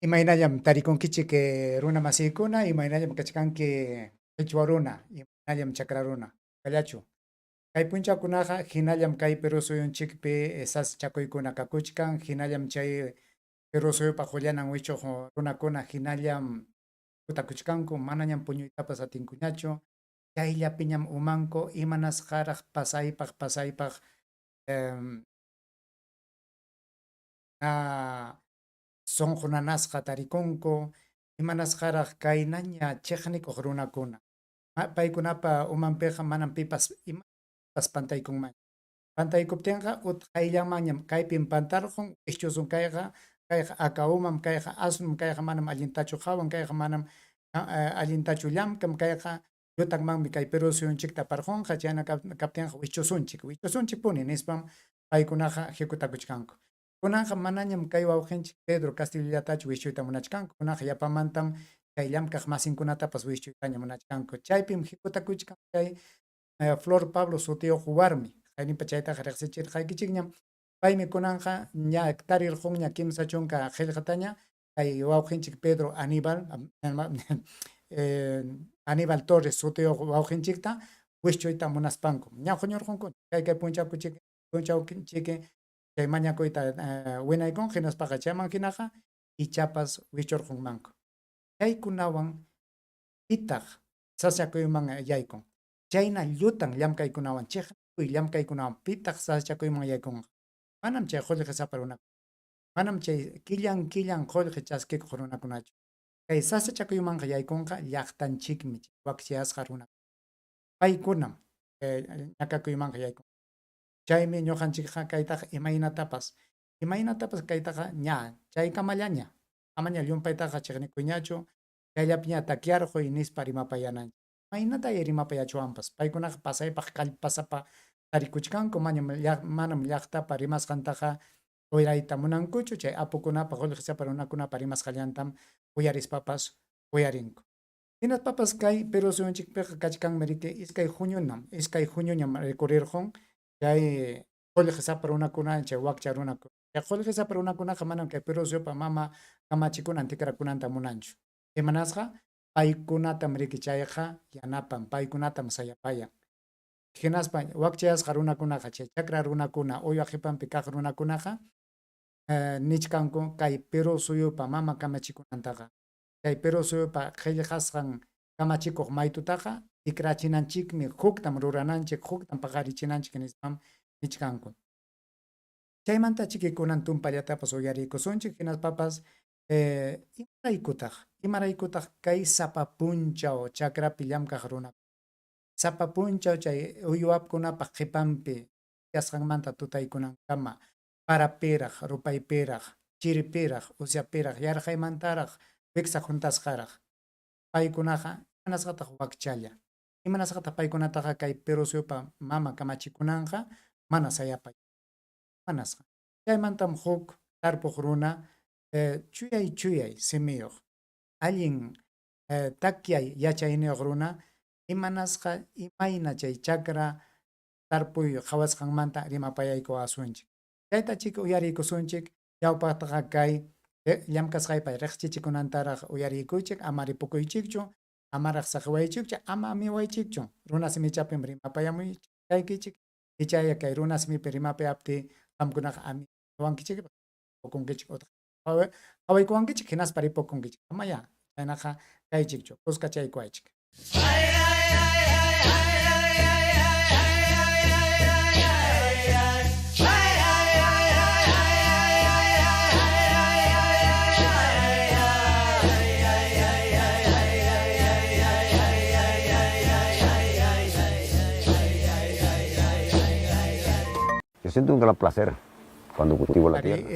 Imaynallam tarikunkichik runa masiykuna, imaynallam kachkanki qhichwa runa, imaynallam chakra runa, kallachu. Kay punchawkunaqa hinallam kay Perú suyunchikpi sasachakuykuna kakuchkan, hinallam chay Perú suyupa qullanan wichuq runakuna hinallam kutakuchkanku, manañam puñuytapas atinkuñachu, chayllapiñam umanku imanasqaraq pasaypaq em, na sonqunanasqa tarikunku, imanasqaraq kaynaña chiqnikuq runakuna. Paykunapa umanpiqa manam pipas imapas pantaykunmanchu. Pantaykuptinqa utqayllamanñam kaypin pantarqun, ishchusun kayqa aka umam, kayqa asnum, kayqa manam allintachu hawan, kayqa manam allintachu llamkam, kayqa llutanmanmi kay Perú suyunchikta parqunqa, chayna kaptinqa wichusunchikpuni nispam paykunaqa ejecutakuchkanku. Kunanqa manañam kay wawqinchik Pedro Castillatachu wichuyta munachkanku, kunaqa yapamantam kay llamkaq masinkunatapas wichuytaña munachkanku. Chaypim ejecutakuchkan kay Flor Pablo sutiyuq warmi, qayninpa chaytaqa riqsichirqaykichikñam, paymi kunanqa ña tarirqunña kimsa chunka qillqataña, kay wawqinchik Pedro Aníbal, Aníbal Torres sutiyuq wawqinchikta wischuyta munaspanku. Ña huñurqunku kay punchawkinchiki chay mañakuyta winaykun hinaspaqa chayman hinaqa ichapas wichurqunmanku. Chaykunawan pitaq sasachakuyman yaykun. Chayna llutan llamkaykunawan chiqnikuy llamkaykunawan pitaq sasachakuyman yaykunqa. Manam chay qullqi sapa runa, manam chay killan qullqi chaskikuq runakunachu. Kay sasachakuymanqa yaykunqa llaqtanchikmi waktiyasqa runa. Paykunam ñakakuymanqa yaykun. Chaymi ñuqanchikqa kaytaqa imaynatapas kaytaqa ña chaykamallaña. Amaña llumpaytaqa chiqnikuyñachu, chayllapiña takiarquy nispa rimapayananchik. Maynata rimapayachuwanpas, paykunaqa pasaypaq kallpasapa tarikuchkanku, manam llaqtapa rimasqantaqa uyarayta munankuchu, chay apukunapa qullqisapa runakunapa rimasqallantam uyarispapas uyarinku. Hinaspapas kay Perú suyunchikpiqa kachkanmi riki iskay junioñam rikurrirqun chay qullqisapa runakuna, chay wakcha runakuna. Chay qullqisapa runakunaqa manam kay Perú suyupa mama kamachikunan tikrakunanta munanchu. Imanasqa paykunatam rikichayqa yanapan, paykunatam sayapayan. Hinaspa wakchayasqa runakunaqa chay chakra runakuna, uywa qipanpi kaq runakunaqa nichkanku kay Perú suyupa mama kamachikunantaqa, kay Perú suyupa qillqasqan kamachikuq maytutaqa tikrachinanchikmi, huktam rurananchik, huktam paqarichinanchik nispam nichkanku. Chaymanta chikikunan tumpallatapas uyariykusunchik, hinaspapas imaraykutaq kay sapa punchaw chakrapi llamkaq runa, sapa punchaw chay uywapkunapa qipanpi kasqanmanta tutaykunankama, parapiraq, rupaypiraq, chiripiraq, usyapiraq, yarqaymantaraq wiksa juntasqaraq, paykunaqa imanasqataq wakchalla, imanasqataq paykunataqa kay Perú suyupa mama kamachikunanqa mana sayapay, manasqa. Chaymantam huk tarpuq runa chuyay simiyuq, allin takyay yachayniyuq runa, imanasqa imayna chay chakra tarpuy qhawasqanmanta rimapayayku asunchik. Chayta chika uyariykusunchik, chawpataqa kay llamkasqaypay riqchichikunantaraq uyariykuychik, ama ripukuychikchu, amaraq saqwaychikchu, ama miwaychikchu, runa simichapim rimapayamuy kaykichik, ichaya kay runa simipi rimapayapti qamkunaqa amiwankichik, ripukunkichik, qhawaykuwankichik hinaspa ripukunkichik, amaya chaynaqa kaychikchu, kuskachaykuwaychik. Yo siento un gran placer cuando cultivo la tierra.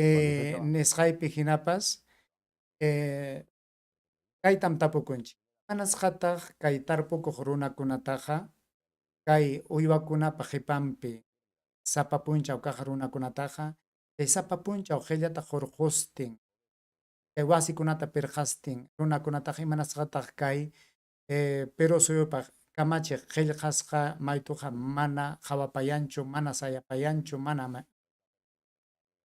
Nisqaypi hinapas kaytam tapukunchik. Manasqataq kay tarpukuq runakunataqa kay uywakunapa qipanpi sapa punchaw kaq runakunataqa kay sapa punchaw qillata hurqustin, kay wasikunata pirqastin runakunataqa imanasqataq kay Perú suyupa kamachiq qillqasqa maytuqa mana hawapayanchu, mana sayapayanchu, mana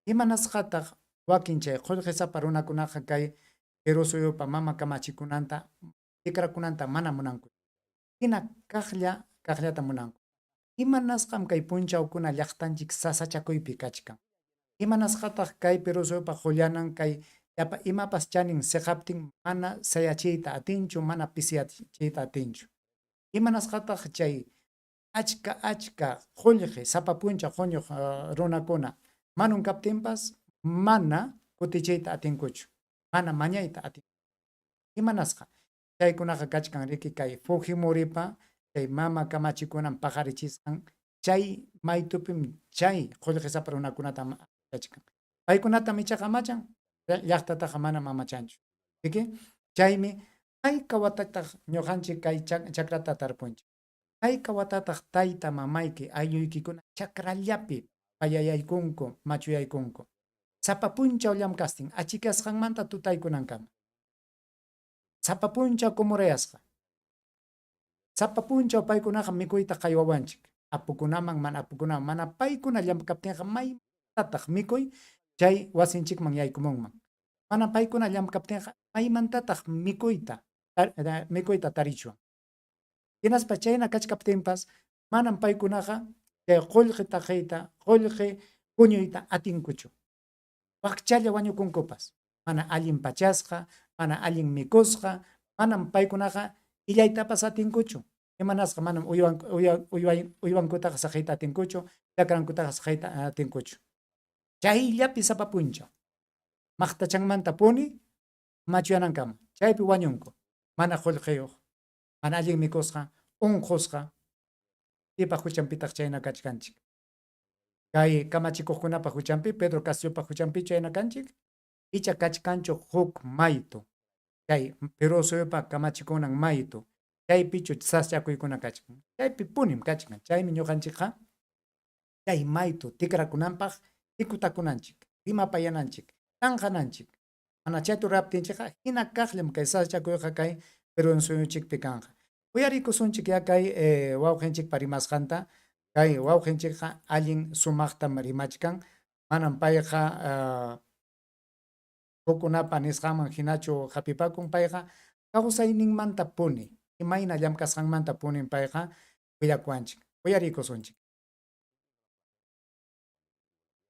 imanasqataq wakin chay qullqisapa runakunaqa kay pero suyupa mama kamachikunanta tikrakunanta mana munanku. Hina kaqllata munanku. Imanasqam kay punchawkuna llaqtanchik sasachakuypi kachkan. Imanasqataq kay Perú suyupa qullanan kay yapa imapas chanin seqaptin mana sayachiyta atinchu, mana pisiyachiyta atinchu. Imanasqataq chay achka qullqi sapapuncha quñuq runakuna manun kaptinpas mana kutichiyta atinkuchu, mana mañayta atinkuchu. Imanasqa chaykunaqa kachkan riki kay Fujimoripa chay mama kamachikunan pajarichisqan chay maytupim chay qullqi sapa runakunata kachkan. Paykunata michaqa amachan llaqtataqa mana mamachanchu. Riki chaymi ayka watataq ñuqanchik kay chakrata tarpunchik. Ayka watataq tayta mamayki aylluykikuna chakrallapi payayaykunku, machuyaykunku. Sapa punchawllam kastin achikasqanmanta tutaykunankama. Sapa punchaw kumurayasqa. Sapa punchaw paykunaqa mikuyta qaywawanchik. Apukunaman mana apukunaman mana paykuna llamkaptinqa maymantataq mikuy chay wasinchikman yaykumunman. Mana paykuna llamkaptinqa maymantataq mikuyta tarichuan. Hinaspa chayna kachkaptinpas manan paykunaqa chay qullqi taqiyta, qullqi puñuyta atinkuchu. Wakchalla wañukunkupas. Mana allin pachasqa, mana allin mikusqa, manan paykunaqa illaytapas atinkuchu. Imanasqa manam uywankutaqa saqiyta atinkuchu, chakrankutaqa saqiyta atinkuchu. Chayllapi sapa punchaw. Maqtachanmanta puni machuyanankama. Chaypi wañunku. Mana qullqiyuq, mana allin mikusqa, unqusqa. Ipa huchanpitaq chayna kachkanchik. Kay kamachikuqkunapa huchanpi, Pedro Castillopa huchanpi chayna kanchik. Icha kachkanchu huk maytu. Chay Perú suyupa kamachikunan maytu. Chaypichu saschakuykuna kachkan. Chaypi punim kachkan. Chaymi ñuqanchikqa chay maytu tikrakunanpaq tikutakunanchik, rimapayananchik, tanqananchik. Mana chaytu raptinchikqa hina kaqllam kay saschakuyqa kay Perú suyuchikpi kanqa. Uyarikusunchik ya kay wawqinchikpa rimasqanta. Kay wawqinchikqa allin sumaqtam rimachkan. Manan payqa hukunapa nisqaman hinachu hapipakun payqa kawsayninmanta puni. Imayna llamkasqanmanta punin payqa willakuanchik. Uyarikusunchik.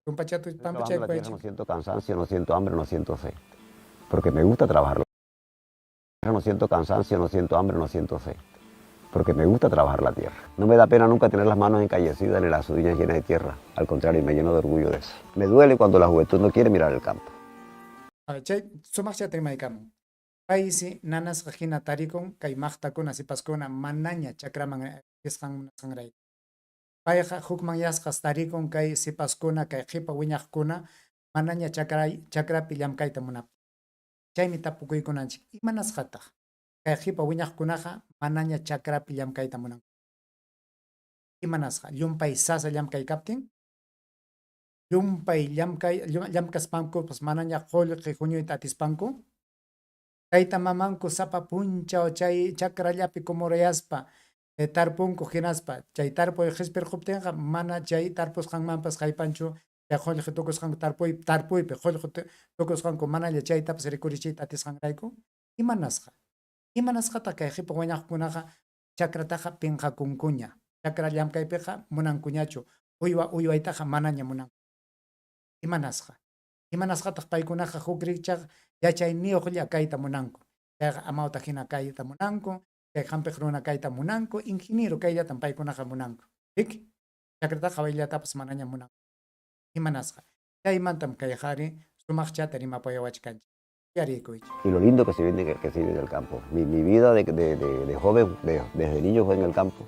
Trabajando la tierra no siento cansancio, no siento hambre, no siento sed. Porque me gusta trabajar. No siento cansancio, no siento hambre, no siento sed. Porque me gusta trabajar la tierra. No me da pena nunca tener las manos encallecidas ni las uñas llenas de tierra. Al contrario, me lleno de orgullo de eso. Me duele cuando la juventud no quiere mirar el campo. Paisi nanas hina tarikun kay maqtakuna sipaskuna manaña chakraman isqan sanray. Payqa hukman yasqas tarikun kay sipaskuna kay qipa wiñaqkuna manaña chakrapi llamkayta munap. Chaymi tapukuykunanchik imanasqataq kay qipa wiñaqkunaqa manaña chakrapi llamkayta munan. Imanasqa llumpay sasa llamkay kaptin llumpay llamkaspanku pues manaña qullqi huñuyta atispanku. Tayta mamanku sapa punchaw chay chakrallapi kumurayaspa tarpunku hinaspa chay tarpuy hispirquptinqa mana chay tarpusqanmanpas qaypanchu chay qullqi tukusqanku tarpuypi qullqi tukusqanku manalla chaytapas rikurichiyta atisqanrayku imanasqata kay qipa wiñaqkunaqa chakrataqa pinqakunkuña chakra llamkaypiqa munankuñachu uywaytaqa manaña munan imanasqataq paykunaqa huk rikchaq yachayniyuqlla kayta munanku. Chayqa amawta hina kayta munanku, chay hampiq runa kayta munanku, ingeniero kayllatan paykunaqa munanku. Rik, chakrataqa wayllatapas manaña munanku. Imanasqa. Chaymantam kay qhari sumaqchata rimapayawachkanchik. Y lo lindo que se vive en el campo. Mi vida de joven, desde niño fue en el campo.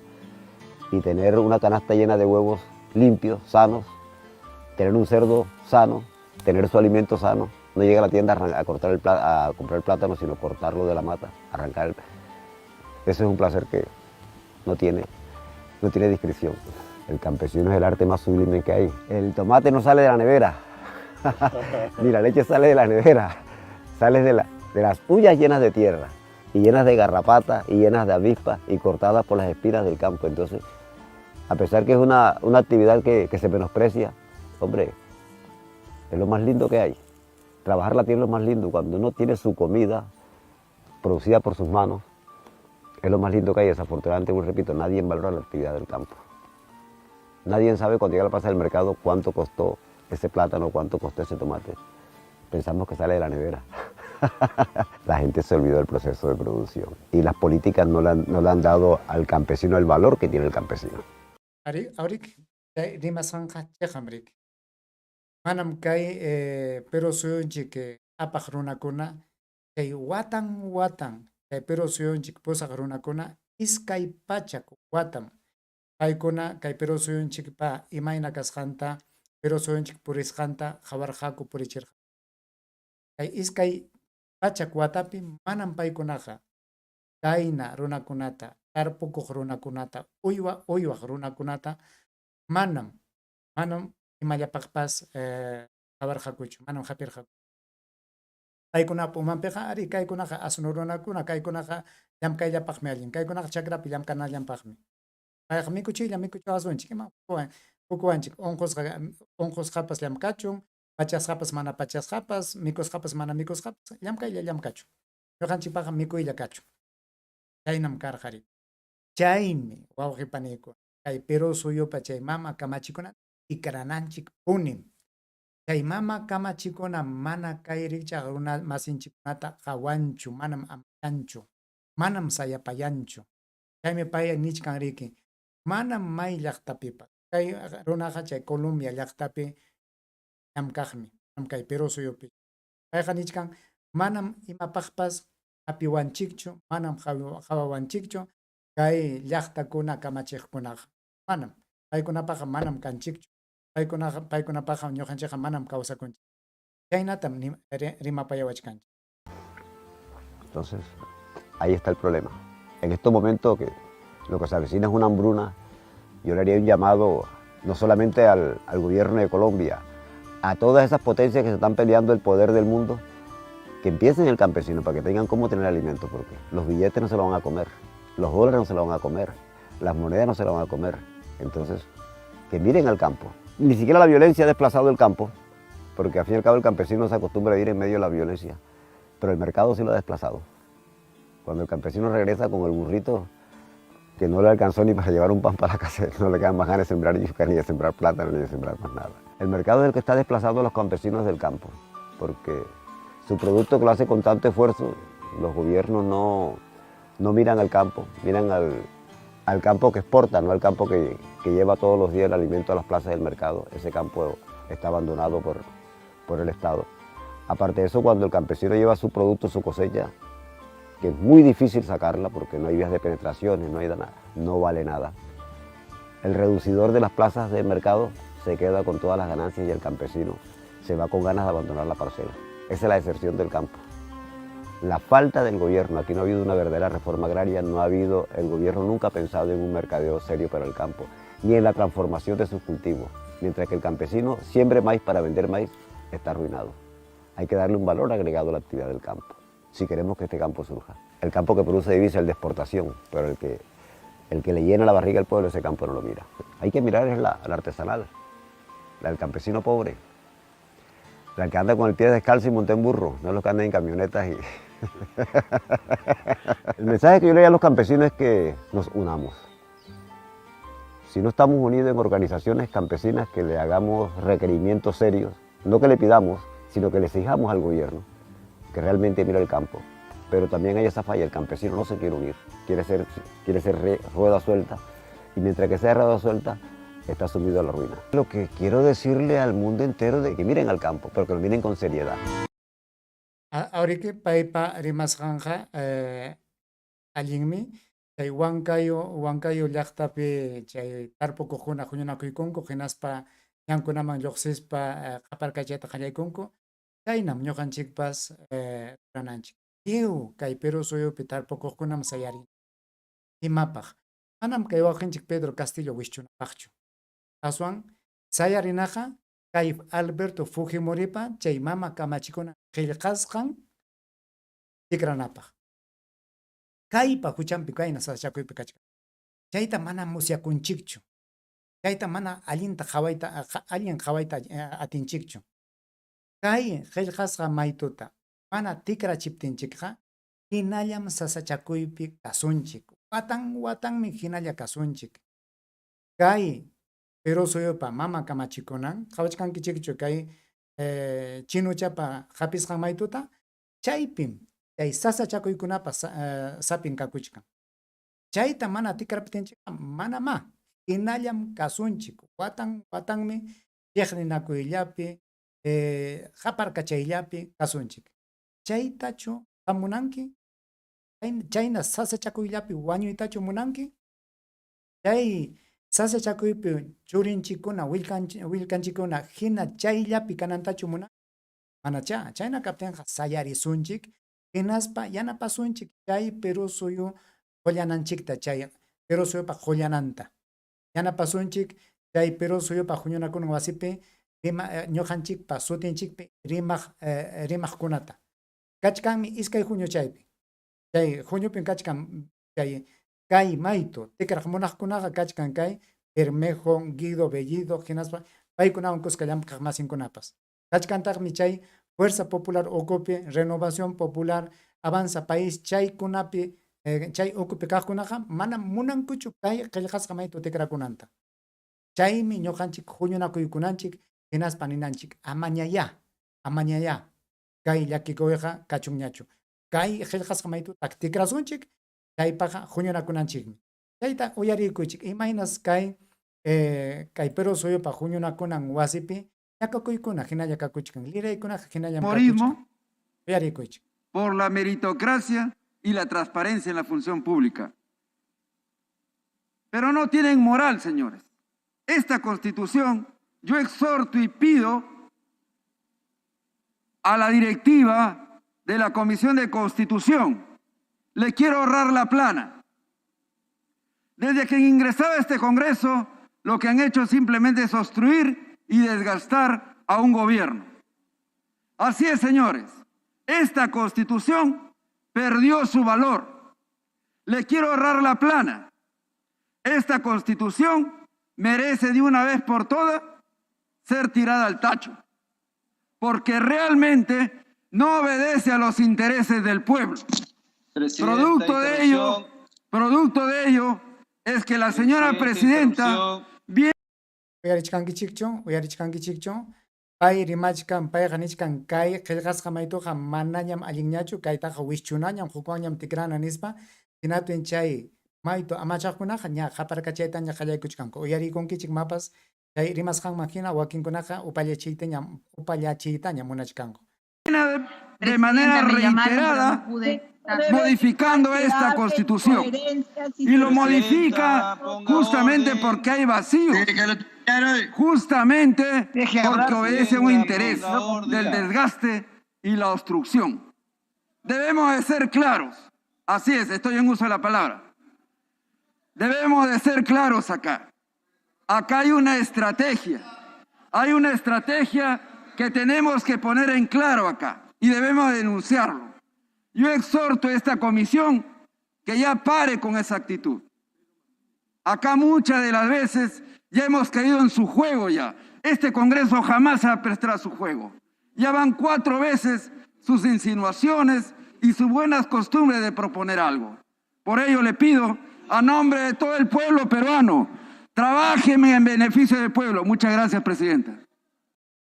Y tener una canasta llena de huevos limpios, sanos, tener un cerdo sano, tener su alimento sano. No llega a la tienda a comprar plátano, sino cortarlo de la mata, arrancar. Ese es un placer que no tiene descripción. El campesino es el arte más sublime que hay. El tomate no sale de la nevera, ni la leche sale de la nevera, sale de las pullas llenas de tierra, y llenas de garrapatas, y llenas de avispas, y cortadas por las espinas del campo. Entonces, a pesar que es una actividad que se menosprecia, hombre, es lo más lindo que hay. Trabajar la tierra es lo más lindo. Cuando uno tiene su comida producida por sus manos, es lo más lindo que hay. Desafortunadamente, como repito, nadie valora la actividad del campo. Nadie sabe cuando llega a la plaza del mercado cuánto costó ese plátano, cuánto costó ese tomate. Pensamos que sale de la nevera. La gente se olvidó del proceso de producción y las políticas no le han dado al campesino el valor que tiene el campesino. Ahorita, rimasanja chehamrik. Manam kay pero suyunchik apaq runakuna kay watan kay pero suyunchik pusaq runakuna iskay pachak watam paykuna kay pero suyunchikpa imayna kasqanta pero suyunchik purisqanta hawarqaku purichirqa kay iskay pachak watapi manam paykunaqa kayna runakunata tarpukuq runakunata uywaq runakunata manam manam imallapaqpas hawarqakuchu manam hapirqaku paykunapa umanpiqa ari kaykunaqa asnu runakuna kaykunaqa llamkayllapaqmi allin kaykunaqa chakrapi llamkanallanpaqmi payqa mikuchiylla mikuchu asunchik ima pukuwanchik unqusqapas llamkachun pachasqapas mana pachasqapas mikusqapas mana mikusqapas llamkaylla llamkachun ñuqanchikpaqa mikuylla kachun chaynam karqari chaymi wawqipa niykun kay Perú suyupa chay mama kamachikuna tikrananchik punim kay mama kamachikuna mana kay rikchaq runa masinchikkunata qawanchu manam ampayanchu manam sayapayanchu chaymi pay nichkan riki manam may llaqtapipas kay runaqa chay Colombia llaqtapi llamkaqmi manam kay Perú suyupi payqa nichkan manam imapaqpas apiwanchikchu manam hawawanchikchu kay llaqtakuna kamachiqkunaqa manam paykunapaqa manam kanchikchu paykunapaqa ñuqanchikqa manam kawsakunchik chaynatam rimapayawachkanchik. Entonces, ahí está el problema. En estos momentos que lo que se avecina es una hambruna, yo le haría un llamado no solamente al gobierno de Colombia, a todas esas potencias que se están peleando el poder del mundo, que empiecen el campesino para que tengan cómo tener alimento, porque los billetes no se lo van a comer, los dólares no se lo van a comer, las monedas no se lo van a comer. Entonces, que miren al campo. Ni siquiera la violencia ha desplazado el campo, porque al fin y al cabo el campesino se acostumbra a vivir en medio de la violencia, pero el mercado sí lo ha desplazado. Cuando el campesino regresa con el burrito, que no le alcanzó ni para llevar un pan para la casa, no le quedan más ganas de sembrar yuca, ni de sembrar plátano, ni de sembrar más nada. El mercado es el que está desplazando a los campesinos del campo, porque su producto que lo hace con tanto esfuerzo, los gobiernos no miran al campo, miran al campo que exporta, no al campo que lleva todos los días el alimento a las plazas del mercado. Ese campo está abandonado por el Estado. Aparte de eso, cuando el campesino lleva su producto, su cosecha, que es muy difícil sacarla porque no hay vías de penetración, no hay nada, no vale nada. El reducidor de las plazas del mercado se queda con todas las ganancias y el campesino se va con ganas de abandonar la parcela. Esa es la deserción del campo. La falta del gobierno, aquí no ha habido una verdadera reforma agraria, no ha habido, el gobierno nunca ha pensado en un mercadeo serio para el campo, ni en la transformación de sus cultivos, mientras que el campesino siembre maíz para vender maíz, está arruinado. Hay que darle un valor agregado a la actividad del campo, si queremos que este campo surja. El campo que produce divisa es el de exportación, pero el que le llena la barriga al pueblo, ese campo no lo mira. Hay que mirar es la artesanal, la del campesino pobre, la que anda con el pie descalzo y monta en burro, no los que andan en camionetas. El mensaje que yo le doy a los campesinos es que nos unamos. Si no estamos unidos en organizaciones campesinas, que le hagamos requerimientos serios, no que le pidamos, sino que le exijamos al gobierno que realmente mire el campo. Pero también hay esa falla, el campesino no se quiere unir, quiere ser rueda suelta, y mientras que sea rueda suelta, está sumido a la ruina. Lo que quiero decirle al mundo entero es que miren al campo, pero que lo miren con seriedad. Ahorita paypa rimasqanja allinmi chay Huancayo llaqtapi chay tarpukuqkuna huñunakuykunku hinaspa ñankunaman lluqsispa qaparkachayta qallaykunku chaynam ñuqanchikpas rurananchik kay Perú suyupi tarpukuqkunam sayarin imapaq manam kay wawqinchik Pedro Castillo wischunapaqchu aswan sayarinaqa kay Alberto Fujimoripa chay mama kamachikuna qillqasqan tikranapaq kaypa huchanpi kayna sasachakuypi kachkan chayta mana musyakunchikchu chayta mana allin qhawayta atinchikchu Kay qillqasqa maytuta mana tikrachiptinchikqa hinallam sasachakuypi kasunchik. Watanmi hinalla kasunchik. Kay Perosoyopa mama kamachikunan qhawachkankichikchu kay chinuchapa hapisqan maytuta chaypim chay sasachakuykunapa sapin kakuchkan. Chayta mana tikraptinchikqa manama hinallam kasunchik. Watanmi chiqninakuyllapi haparkachayllapi kasunchik. Chaytachu hamunanki? Chayna sasachakuyllapi wañuytachu munanki? Chay sasachakuypi churinchikuna willkanchikuna hina chayllapi kanantachu munan? Manacha, chayna kaptinqa sayarisunchik hinaspa yanapasunchik chay Perosoyo qollananchikta chay Perosoyopa qollananta. Yanapasunchik chay Perosoyopa huñunakunan wasipi ñuqanchikpa sutinchikpi rimaqkunata. Kachkanmi iskay huñu chaypi. Chay huñupin kachkan kay maytu tikraq munaqkunaqa kachkan kay Bermejo, Guido Bellido, hinaspa paykunawan kuskallamkaq masinkunapas. Kachkantaqmi chay Fuerza Popular Ocupe, Renovación Popular, Avanza País, chaykunapi chay Ocupe kaqkunaqa mana munankuchu kay qillqasqa maytu tikrakunanta. Chaymi ñuqanchik huñunakuykunanchik hinaspa ninanchik amañaya, kay llakikuyqa kachunñachu. Kay qillqasqa maytuta tikrasunchik chaypaqa huñunakunanchikmi. Chayta uyarikuychik imaynas kay Perosoyopa huñunakunan wasipi ñakakuykuna hinalla kakuchkan. Liraykunaqa hinallam kakuchkan. Uyarikuychik. Por la meritocracia y la transparencia en la función pública. Pero no tienen moral, señores. Esta Constitución, yo exhorto y pido a la directiva de la Comisión de Constitución, le quiero ahorrar la plana. Desde que ingresaba a este Congreso, lo que han hecho simplemente es obstruir y desgastar a un gobierno. Así es, señores. Esta Constitución perdió su valor. Le quiero ahorrar la plana. Esta Constitución merece de una vez por todas ser tirada al tacho, porque realmente no obedece a los intereses del pueblo. Producto de ello es que la señora presidenta viene... Uyarichkankichikchu, pay rimachkan, pay ganichkan kay qillqasqa maytuqa manañam allinñachu, kaytaqa wishchunañam, hukwanñam tikrana nispa, hinatun chay maytu amachaqkunaqa ña haparkachayta ña qallaykuchkanku. Uyarikunkichik mapas chay rimasqanman hina wakinkunaqa upallachiytaña munachkanku. De manera reiterada modificando esta Constitución y lo modifica justamente porque hay vacío, justamente porque obedece a un interés del desgaste y la obstrucción. Debemos de ser claros, así es, estoy en uso de la palabra. Debemos de ser claros acá. Acá hay una estrategia que tenemos que poner en claro acá y debemos denunciarlo. Yo exhorto a esta comisión que ya pare con esa actitud. Acá muchas de las veces ya hemos caído en su juego ya. Este Congreso jamás se va a prestar a su juego. Ya van 4 veces sus insinuaciones y sus buenas costumbres de proponer algo. Por ello le pido, a nombre de todo el pueblo peruano, trabájeme en beneficio del pueblo. Muchas gracias, Presidenta.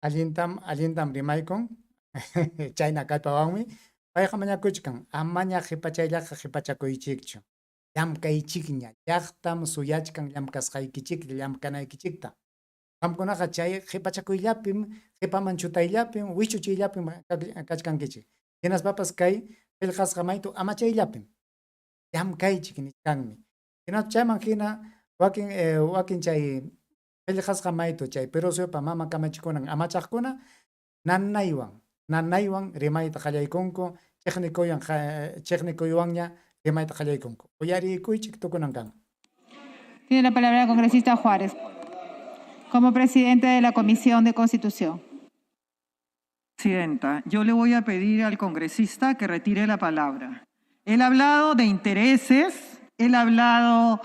Alientam rimaykon, chayna kallpawanmi, payqa mañakuchkan, amaña qhipachayllaqa qhipachakuychikchu. Llamkaychikña, llaqtam suyachkan llamkasqaykichikta, llamkanaykichikta. Qamkunaqa chay qhipachakuyllapim, qhipaman chutayllapim, wischuchiyllapim kachkankichik. Hinaspapas kay qillqasqa maytu amachayllapim. Llamkaychik nishkanmi. Hina chayman hina wakin chay qillqasqa maytu chay Perosoyopa mama kamachikunan amachaqkuna nanaywan rimayta qallaykunku, chiqnikuywanña rimayta qallaykunku. Uyarikuychik tukunankan. Tiene la palabra el congresista Juárez, como presidente de la Comisión de Constitución. Presidenta, yo le voy a pedir al congresista que retire la palabra. Él ha hablado de intereses, él ha hablado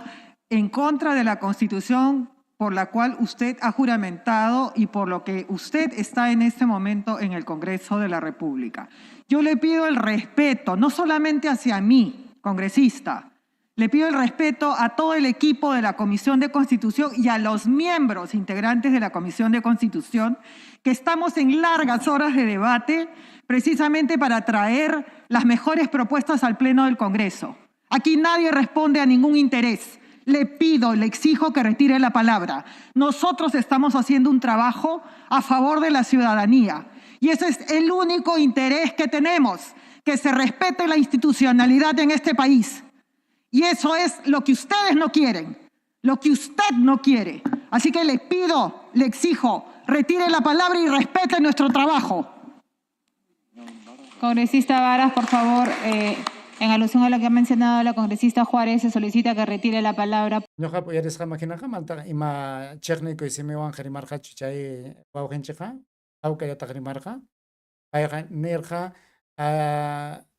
en contra de la Constitución por la cual usted ha juramentado y por lo que usted está en este momento en el Congreso de la República. Yo le pido el respeto, no solamente hacia mí, congresista, le pido el respeto a todo el equipo de la Comisión de Constitución y a los miembros integrantes de la Comisión de Constitución, que estamos en largas horas de debate precisamente para traer las mejores propuestas al Pleno del Congreso. Aquí nadie responde a ningún interés. Le pido, le exijo que retire la palabra. Nosotros estamos haciendo un trabajo a favor de la ciudadanía y ese es el único interés que tenemos, que se respete la institucionalidad en este país. Y eso es lo que ustedes no quieren, lo que usted no quiere. Así que le pido, le exijo, retire la palabra y respete nuestro trabajo. Congresista Varas, por favor, en alusión a lo que ha mencionado la congresista Juárez, se solicita que retire la palabra. Ñuqa uyarisqa maquinaqa manta ima chiqniku simiwan rimarqachu chay wawqinchikqa hawkallataq rimarqa payqa nirqa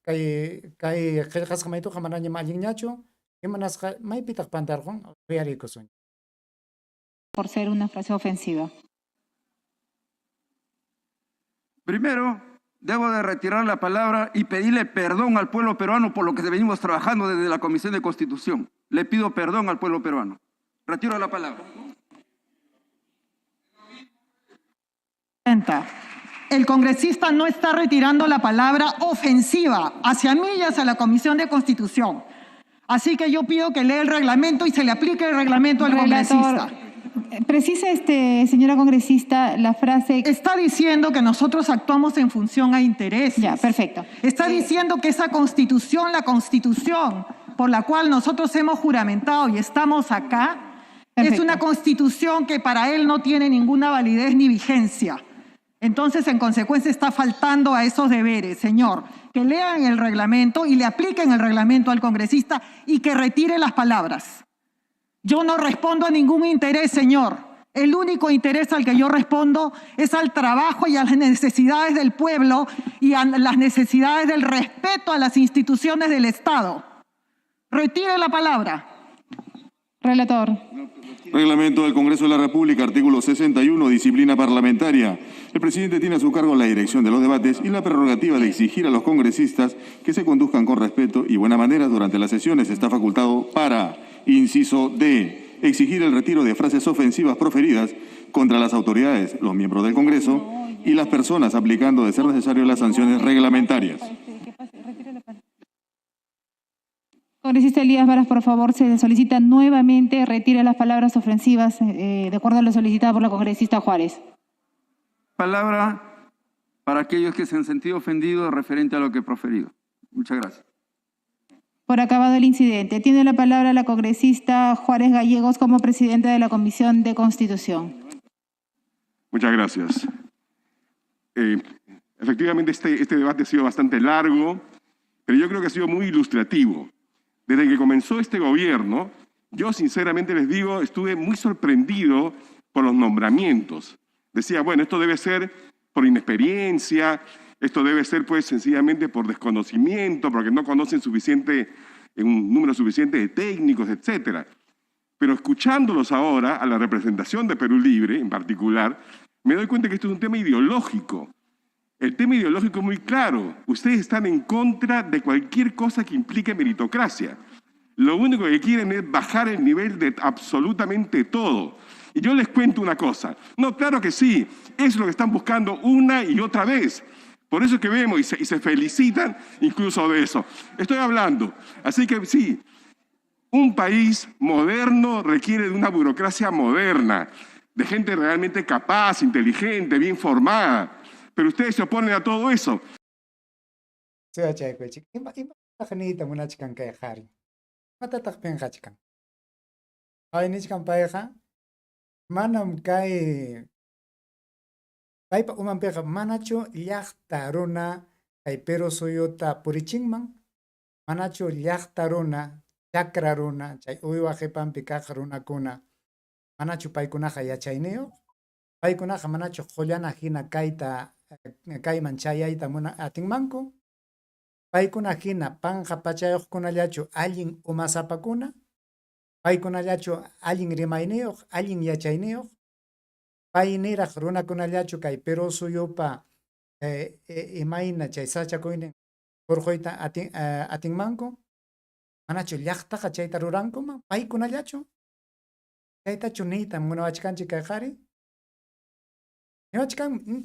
kay qillqasqa maytuqa manañam allinñachu imanasqa maypitaq pantarqun uyariykusun. Por ser una frase ofensiva. Primero, debo de retirar la palabra y pedirle perdón al pueblo peruano por lo que venimos trabajando desde la Comisión de Constitución. Le pido perdón al pueblo peruano. Retiro la palabra. El congresista no está retirando la palabra ofensiva hacia mí y hacia la Comisión de Constitución. Así que yo pido que lea el reglamento y se le aplique el reglamento al congresista. Precisa, señora congresista, la frase. Está diciendo que nosotros actuamos en función a intereses. Ya, perfecto. Está diciendo que esa constitución, la constitución por la cual nosotros hemos juramentado y estamos acá, es una constitución que para él no tiene ninguna validez ni vigencia. Entonces, en consecuencia, está faltando a esos deberes, señor. Que lean el reglamento y le apliquen el reglamento al congresista y que retire las palabras. Yo no respondo a ningún interés, señor. El único interés al que yo respondo es al trabajo y a las necesidades del pueblo y a las necesidades del respeto a las instituciones del Estado. Retire la palabra. Relator. Reglamento del Congreso de la República, artículo 61, disciplina parlamentaria. El presidente tiene a su cargo la dirección de los debates y la prerrogativa de exigir a los congresistas que se conduzcan con respeto y buena manera durante las sesiones. Está facultado para, inciso D, exigir el retiro de frases ofensivas proferidas contra las autoridades, los miembros del Congreso y las personas, aplicando de ser necesario las sanciones reglamentarias. Congresista Elías Varas, por favor, se solicita nuevamente retire las palabras ofensivas de acuerdo a lo solicitado por la congresista Juárez. Palabra para aquellos que se han sentido ofendidos referente a lo que he proferido. Muchas gracias. Por acabado el incidente, tiene la palabra la congresista Juárez Gallegos como presidenta de la Comisión de Constitución. Muchas gracias. Efectivamente, este debate ha sido bastante largo, pero yo creo que ha sido muy ilustrativo. Desde que comenzó este gobierno, yo sinceramente les digo, estuve muy sorprendido por los nombramientos. Decía, bueno, esto debe ser por inexperiencia, esto debe ser pues sencillamente por desconocimiento, porque no conocen un número suficiente de técnicos, etc. Pero escuchándolos ahora, a la representación de Perú Libre en particular, me doy cuenta que esto es un tema ideológico. El tema ideológico es muy claro. Ustedes están en contra de cualquier cosa que implique meritocracia. Lo único que quieren es bajar el nivel de absolutamente todo. Y yo les cuento una cosa. No, claro que sí. Es lo que están buscando una y otra vez. Por eso es que vemos y se felicitan incluso de eso. Estoy hablando. Así que sí, un país moderno requiere de una burocracia moderna, de gente realmente capaz, inteligente, bien formada. Pero ustedes se oponen a todo eso. Manam kay paypa umanpiqa manachu llaqta runa kay Perú suyuta purichinman, manachu llaqta runa, chakra runa, chay uywa qipanpi kaq runakuna, manachu paykunaqa yachayniyuq, paykunaqa manachu qullana hina kayman chayayta atinmanku, paykuna hina panqa pachayuqkunallachu allin umasapakuna, paykunallachu allin rimayniyuq, allin yachayniyuq, pay niraq runakunallachu kay Perú suyupa imayna chay sachakuynin hurquyta atinmanku, manachu llaqtaqa chayta rurankuman paykunallachu, chaytachu niyta munawachkanchik kay qhari,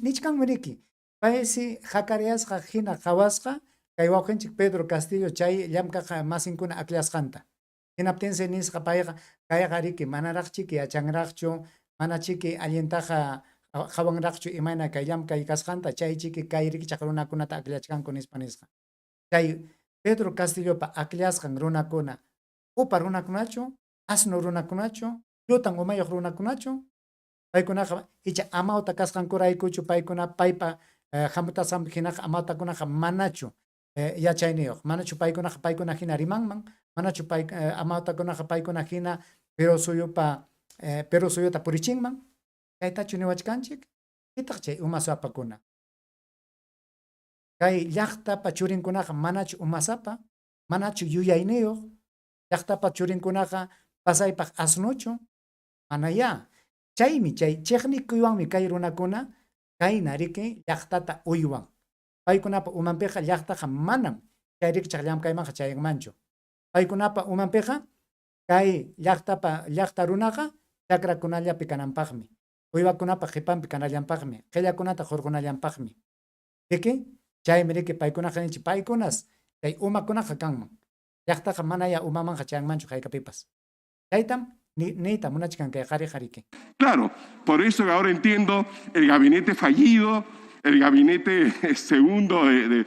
nichkanmi riki, paysi hakariyasqa hina qhawasqa kay wawqinchik Pedro Castillo chay llamkaq masinkuna aklasqanta, hinaptinsi nisqa payqa kayqa riki manaraqchiki yachanraqchu, mana chiki allintaqa qhawanraqchu imayna kay llamkay kasqanta chay chiki kay rikichaq runakunata aklachkanku nispa nisqa. Chay Pedro Castillopa aklasqan runakuna upa runakunachu, asno runakunachu, llutan umayuq runakunachu, paykunaqa icha amawta kasqankuraykuchu paykuna paypa hamutasampi hinaqa amawtakunaqa manachu yachayniyuq, manachu paykuna hina rimanman, manachu amawtakunaqa paykuna hina Perú suyuta purichinman, chaytachu niwachkanchik, pitaq chay umasapakuna. Kay llaqtapa churinkunaqa manachu umasapa, manachu yuyayniyuq, llaqtapa churinkunaqa pasaypaq asnuchu, mana ya. Chaymi chay chiqnikuywanmi kay runakuna kayna riki llaqtata uywan. Paykunapa umanpiqa llaqtaqa manam chay rikichaq llamkaymanqa chayanmanchu. Paykunapa umanpiqa kay llaqta runaqa chakrakunallapi kananpaqmi, uywakunapa qipanpi kanallanpaqmi, qillakunata hurqunallampaqmi. Riki chaymi riki paykunaqa ninchik paykunas chay umakunaqa kanman, llaqtaqa mana ya umamanqa chayanmanchu haykapipas. Chaytam niyta munachkan kay qhari qariki. Claro, por eso ahora entiendo el gabinete fallido, el gabinete segundo, el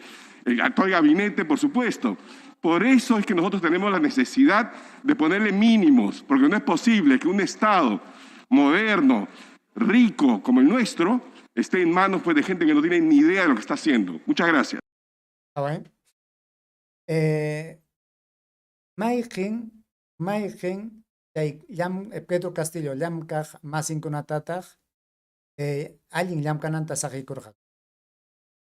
actual gabinete, por supuesto. Por eso es que nosotros tenemos la necesidad de ponerle mínimos, porque no es posible que un Estado moderno, rico como el nuestro, esté en manos pues, de gente que no tiene ni idea de lo que está haciendo. Muchas gracias. Mayqin Pedro Castillo llamkaq masinkunatataq allin llamkananta saqikurqa.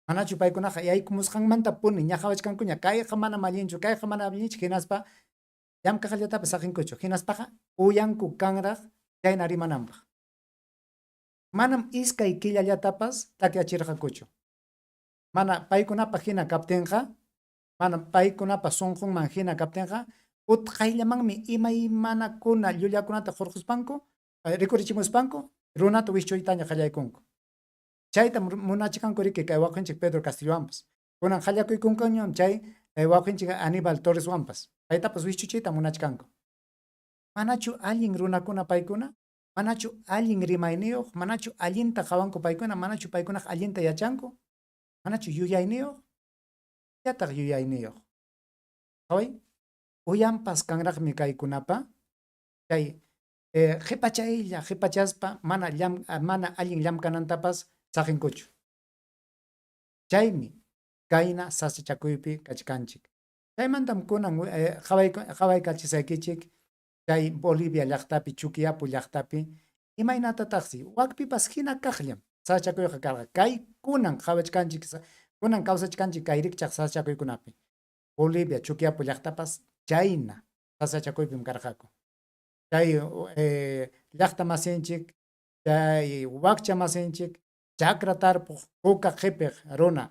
Manachu paykunaqa yaykumusqanmanta puni ñaqawachkankuña kayqa mana mallinchu, kayqa mana allinchu, hinaspa llamkaqllatapas saqinkuchu, hinaspaqa uyanku kanraq chayna rimananpaq. Manam iskay killallatapas takyachirqakuchu. Mana paykunapa hina kaptinqa, mana paykunapa sunqunman hina kaptinqa, utqayllamanmi imaymanakuna llullakunata hurquspanku, rikurichimuspanku, runata wischuytaña qallaykunku. Chayta munachkanku riki kay wawqinchik Pedro Castillowanpas. Kunan qallakuykunkuñam chay wawqinchik Aníbal Torreswanpas. Paytapas wichuchiyta munachkanku. Manachu allin runakuna paykuna, manachu allin rimayniyuq, manachu allinta qawanku paykuna, manachu paykunaq allinta yachanku, manachu yuyayniyuq, yataq yuyayniyuq. Qaway uyanpas kanraqmi kaykunapa, chay qhipachaspa mana allin llamkanantapas saqinkuchu. Chaymi kayna sasachakuypi kachkanchik. Chaymantam kunan qawaykachisaykichik chay Bolivia llaqtapi, Chuquiapu llaqtapi, imaynatataqsi wakpipas hina kaqllam sasachakuyqa karqa. Kay kunan qhawachkanchik, kunan kawsachkanchik kay rikchaq sasachakuykunapi. Bolivia, Chuquiapu llaqtapas chayna sasachakuypim karqaku. Chay llaqta masinchik, chay wakcha masinchik, chakra tarpuq, puka qipiq runa,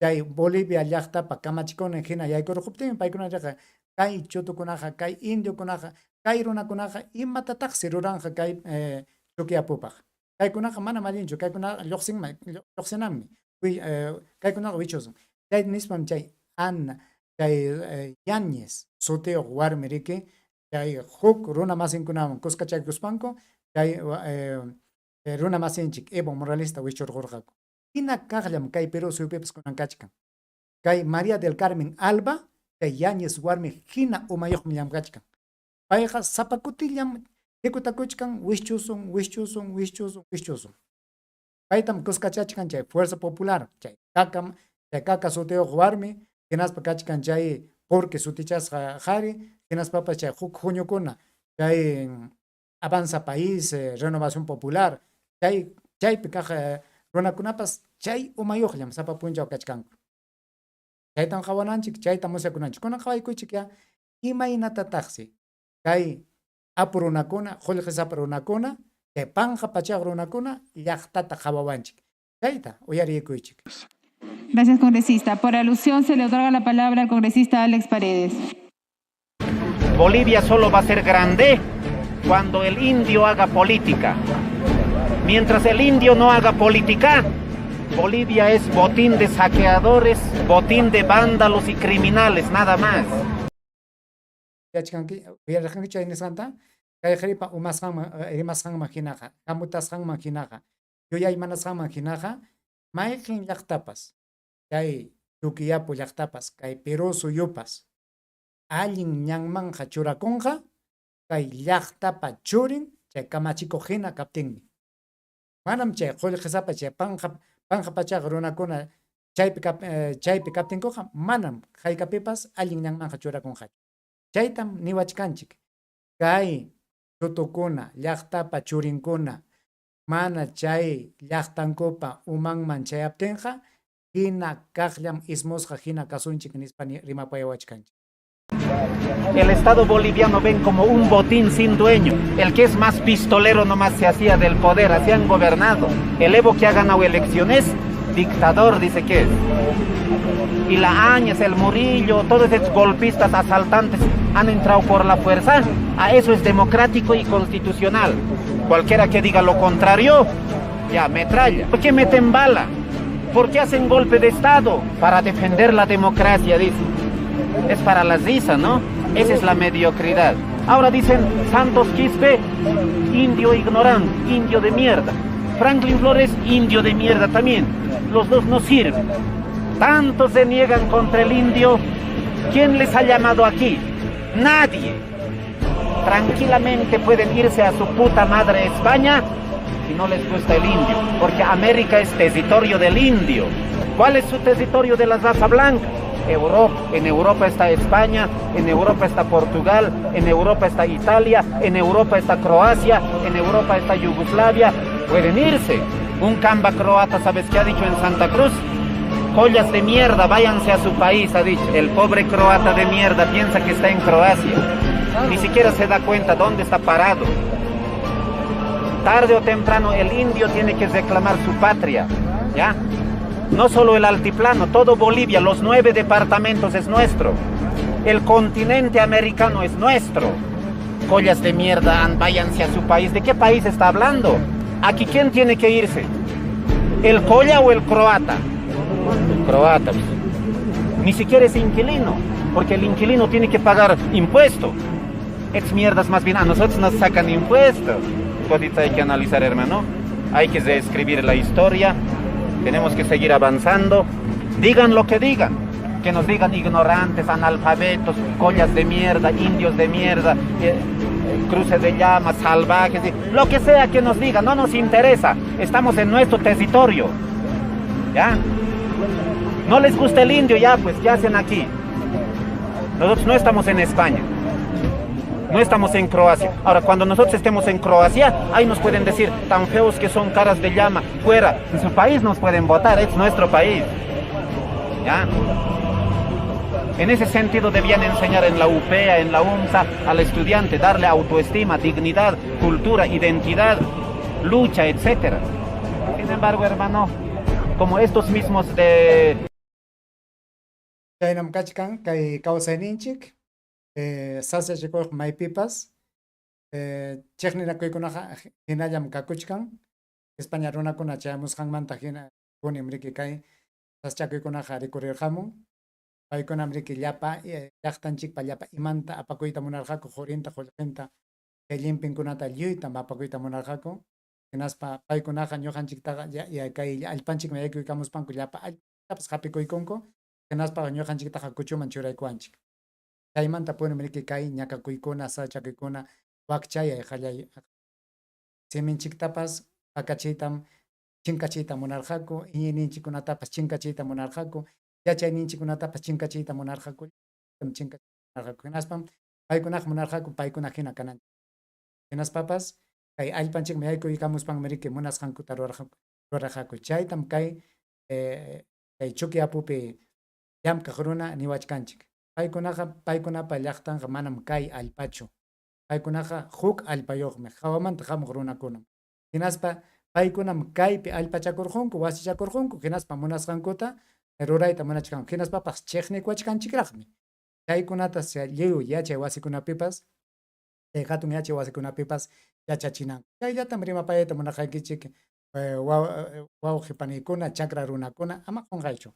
chay Bolivia llaqtapa kamachikunan hina yaykurquptin paykunaqa kay chutukunaqa, kay indiokunaqa, kay runakunaqa imatataqsi ruranqa kay Chuquiapupaq. Kaykunaqa mana mallinchu, kaykunaqa lluqsinanmi, kaykunaqa wichusun. Chay nispam chay Ana, chay Yañez sutiyuq warmi riki, chay huk runa masinkunawan kuskachaykuspanku, chay runa masinchik Evo Moralesta wichurqurqaku. Hina kaqllam kay Perú suyupipas kunan kachkan. Kay María del Carmen Alba, kay Yañez warmi hina umayuqmi llamkachkan. Payqa sapakutillam hikutakuchkan wichusun. Paytam kuskachachkan chay Fuerza Popular, chay kaka sutiyuq warmi, hinaspa kachkan chay porque sutichasqa qhari, hinaspapas chay huk huñukuna, chay Avanza País, Renovación Popular, chaypi kaq runakunapas chay umayuqllam sapa punchaw kachkanku. Chaytan qawananchik, chayta musyakunanchik. Kunan qawaykuychik ya imaynatataqsi kay apurunakuna, Julqisapurunakuna, que panja pachaqrunakuna, llaqtata qawawanchik. Chayta, uyariykuchik. Gracias, congresista. Por alusión se le otorga la palabra al congresista Alex Paredes. Bolivia solo va a ser grande cuando el indio haga política. Mientras el indio no haga política, Bolivia es botín de saqueadores, botín de vándalos y criminales, nada más. Yachkanki, uyarqanki chaynisqanta, kay qharipa rimasqanman hinaqa, hamutasqanman hinaqa, yuyaymanasqanman hinaqa, mayqin llaqtapas, kay Tuquiyapu llaqtapas, kay Perú suyupas, allin ñanmanja churakunqa, kay llaqtapa churin, chay kamachikuq hina kaptinmi. Manam chay qullqisapa chay panja pachaq runakuna chaypi kaptinkuqa, manam haykapipas allin ñanmanja churakunqa. Chaytam niwachkanchik, kay tutukuna, llaqtapa churinkuna, mana chay llaqtankupa umanman chayaptinqa, hina kaqllam ismusqa hina kasunchik nispa rimapayawachkanchik. El Estado boliviano ven como un botín sin dueño. El que es más pistolero nomás se hacía del poder, así han gobernado. El Evo que ha ganado elecciones, dictador dice que es. Y la Áñez, el Murillo, todos esos golpistas, asaltantes han entrado por la fuerza. A eso es democrático y constitucional. Cualquiera que diga lo contrario, ya metralla. ¿Por qué meten bala? ¿Por qué hacen golpe de Estado? Para defender la democracia, dicen. Es para la risa, ¿no? Esa es la mediocridad. Ahora dicen Santos Quispe, indio ignorante, indio de mierda. Franklin Flores, indio de mierda también. Los dos no sirven. Tanto se niegan contra el indio. ¿Quién les ha llamado aquí? Nadie. Tranquilamente pueden irse a su puta madre España si no les gusta el indio, porque América es territorio del indio. ¿Cuál es su territorio de la raza blanca? Europa. En Europa está España, en Europa está Portugal, en Europa está Italia, en Europa está Croacia, en Europa está Yugoslavia. Pueden irse. Un camba croata, ¿sabes qué ha dicho en Santa Cruz? Joyas de mierda, váyanse a su país, ha dicho. El pobre croata de mierda piensa que está en Croacia. Ni siquiera se da cuenta dónde está parado. Tarde o temprano el indio tiene que reclamar su patria, ¿ya? No solo el altiplano, todo Bolivia, los 9 departamentos es nuestro. El continente americano es nuestro. Collas de mierda, váyanse a su país. ¿De qué país está hablando? ¿Aquí quién tiene que irse? ¿El colla o el croata? El croata. Ni siquiera es inquilino, porque el inquilino tiene que pagar impuesto. Es mierdas más bien, a nosotros nos sacan impuestos. Cosita hay que analizar, hermano. Hay que reescribir la historia. Tenemos que seguir avanzando. Digan lo que digan. Que nos digan ignorantes, analfabetos, collas de mierda, indios de mierda, cruces de llamas, salvajes, lo que sea que nos digan, no nos interesa. Estamos en nuestro territorio. ¿Ya? No les gusta el indio, ya pues, ¿qué hacen aquí? Nosotros no estamos en España. No estamos en Croacia. Ahora, cuando nosotros estemos en Croacia, ahí nos pueden decir, tan feos que son, caras de llama, fuera. En su país nos pueden votar, es nuestro país. ¿Ya? En ese sentido debían enseñar en la UPEA, en la UNSA, al estudiante, darle autoestima, dignidad, cultura, identidad, lucha, etc. Sin embargo, hermano, como estos mismos de... Chaynam kachkan, kay kawsayninchik, sasachikuq maypipas, chiqninakuykunaqa hinallam kakuchkan, España runakuna chayamusqanmanta hina kunim riki kay saschakuykunaqa rikurirqamun, paykunam riki llapa llaqtanchikpa llapa imanta apakuyta munarqaku, qurinta, qullqinta, kay llimpinkunata lluytam apakuyta munarqaku, hinaspa paykunaqa ñuqanchiktaqa kay allpanchikman yaykuykamuspanku llapa allpatapas qapikuykunku, hinaspa ñuqanchiktaqa kuchuman churaykuanchik. Chaymanta punim riki kay ñakakuykuna, sachakuykuna, wakchayay qallay siminchiktapas pakachiytam chinkachiyta munarqaku, iñininchikkunatapas chinkachiyta munarqaku, yachayninchikkunatapas chinkachiyta munarqaku, chinkachiyta munarqaku. Hinaspam paykunaqa munarqaku paykuna hina kananchik. Hinaspapas kay allpanchikman yaykuykamuspanmi riki munasqankuta ruraqaku. Chaytam kay Chuqui apupi llamkaq runa niwachkanchik. Paykunapa llaqtanqa manam kay allpachu. paykunaqa huk allpayuqmi hawamanta hamuq runakunam hinaspa paykunam kaypi allpachakurqunku wasichakurqunku hinaspa munasqankuta rurayta munachkanku hinaspapas chiqnikuachkanchikraqmi chaykunata lliw yachay wasikunapipas hatun yachay wasikunapipas yachachinanku chayllatam rimapayayta munarqaykichik wawqi paniykuna chakra runakuna ama qunqaychu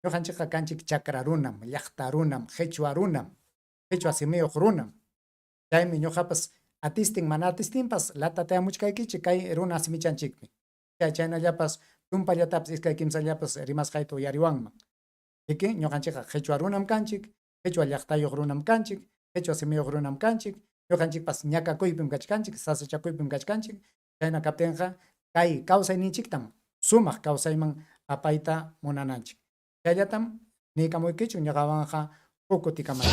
ñuqanchikqa kanchik chakra runam llaqta runam qhichwa runam qhichwa simiyuq runam chaymi ñuqapas atistin mana atistinpas latatayamuchkaykichik kay runa simichanchikmi chaynallapas tumpallatapas iskay kimsallapas rimasqayta uyariwanman chiki ñuqanchikqa qhichwa runam kanchik qhichwa llaqtayuq runam kanchik qhichwa simiyuq runam kanchik ñuqanchikpas ñakakuypim kachkanchik sasachakuypim kachkanchik chayna kaptinqa kay kawsayninchiktam sumaq kawsayman apayta munananchik chayllatam niykamuykichik ñuqawanqa huk kutikamay